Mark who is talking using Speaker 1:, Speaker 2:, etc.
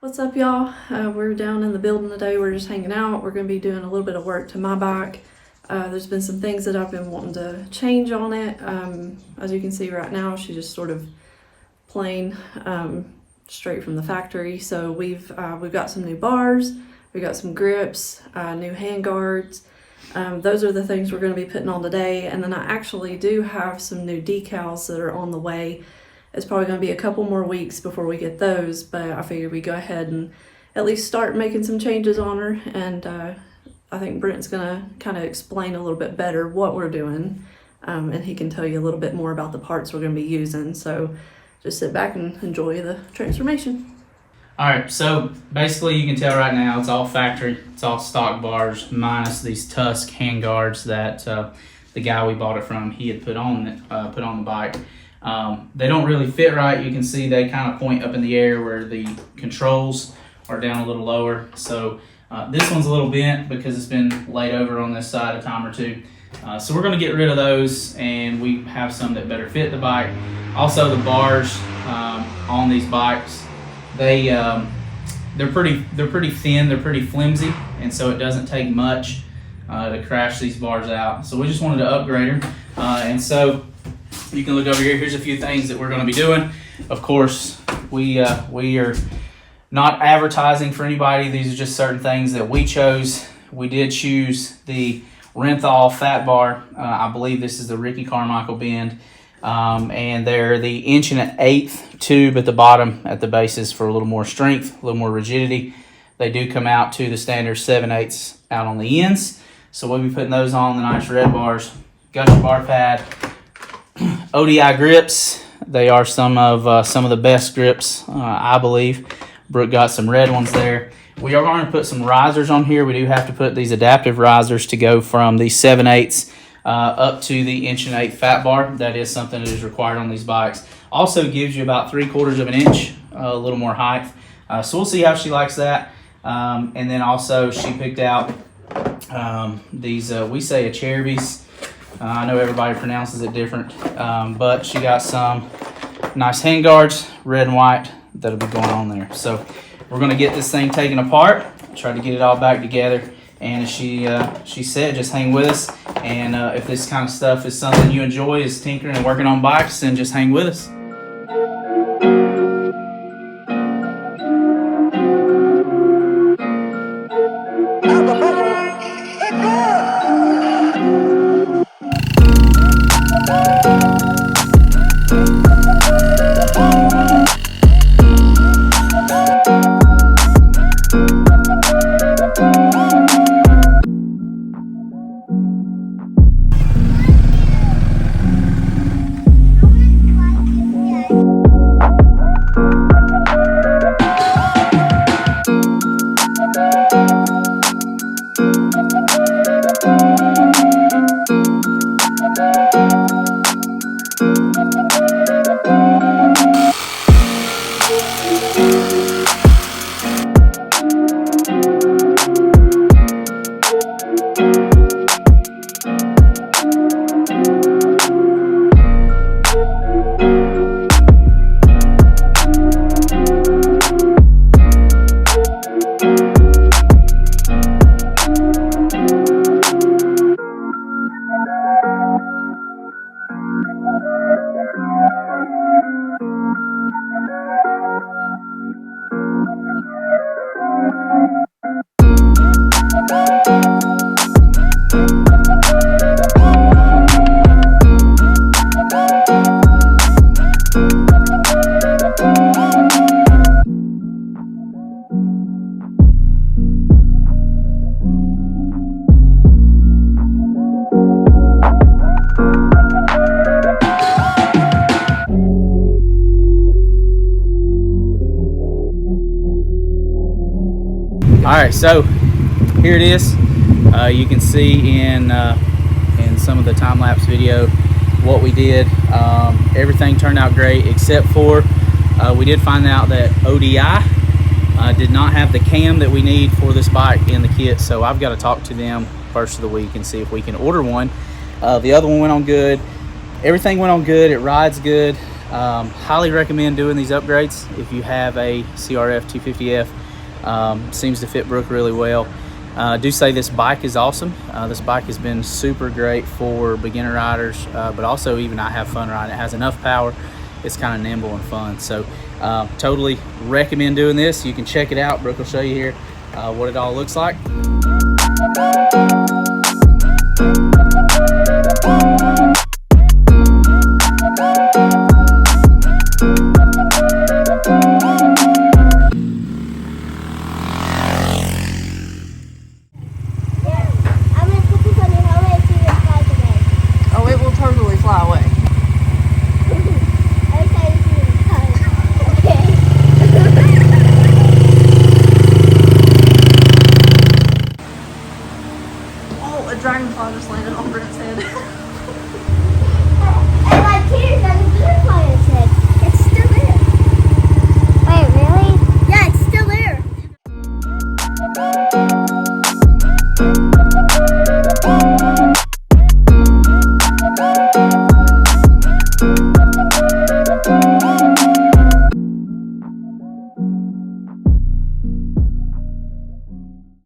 Speaker 1: What's up, y'all? We're down in the building today. We're just hanging out. We're going to be doing a little bit of work to my bike. There's been some things that I've been wanting to change on it. As you can see right now, she's just sort of plain, straight from the factory. So we've got some new bars, we got some grips, new hand guards. Those are the things we're going to be putting on today. And then I actually do have some new decals that are on the way. It's probably going to be a couple more weeks before we get those, but I figured we go ahead and at least start making some changes on her. And I think Brent's going to kind of explain a little bit better what we're doing, and he can tell you a little bit more about the parts we're going to be using. So just sit back and enjoy the transformation.
Speaker 2: All right, so basically you can tell right now it's all factory, it's all stock bars minus these TUSK hand guards that the guy we bought it from, he had put on the bike. They don't really fit right. You can see they kind of point up in the air where the controls are down a little lower. So this one's a little bent because it's been laid over on this side a time or two. So we're going to get rid of those, and we have some that better fit the bike. Also, the bars on these bikes, they're pretty thin, they're pretty flimsy, and so it doesn't take much to crash these bars out. So we just wanted to upgrade her, and so you can look over here. Here's a few things that we're going to be doing. Of course, we are not advertising for anybody. These are just certain things that we chose. We did choose the RENTHAL FATBAR. I believe this is the Ricky Carmichael bend. And they're the 1 1/8" tube at the bottom at the bases for a little more strength, a little more rigidity. They do come out to the standard 7/8 out on the ends. So we'll be putting those on the nice red bars. Got your bar pad. ODI grips. They are some of the best grips, I believe. Brooke got some red ones there. We are going to put some risers on here. We do have to put these adaptive risers to go from the 7/8 up to the 1 1/8" fat bar. That is something that is required on these bikes. Also gives you about 3/4 of an inch, a little more height. So we'll see how she likes that. And then also she picked out these, we say Acerbis. I know everybody pronounces it different, but she got some nice hand guards, red and white, that'll be going on there. So we're going to get this thing taken apart, try to get it all back together, and as she said, just hang with us. And if this kind of stuff is something you enjoy, is tinkering and working on bikes, then just hang with us. All right, so here it is. You can see in some of the time-lapse video what we did. Everything turned out great except for we did find out that ODI did not have the cam that we need for this bike in the kit, so I've got to talk to them first of the week and see if we can order one. The other one went on good. Everything went on good. It rides good. Highly recommend doing these upgrades if you have a CRF250F. Seems to fit Brooke really well. Do say this bike is awesome. This bike has been super great for beginner riders, but also even I have fun riding. It has enough power. It's kind of nimble and fun. So totally recommend doing this. You can check it out. Brooke will show you here what it all looks like.
Speaker 1: Dragonfly just landed on Brent's head.
Speaker 3: And my tears on the butterfly on its head. It's still there. Wait, really? Yeah, it's still there.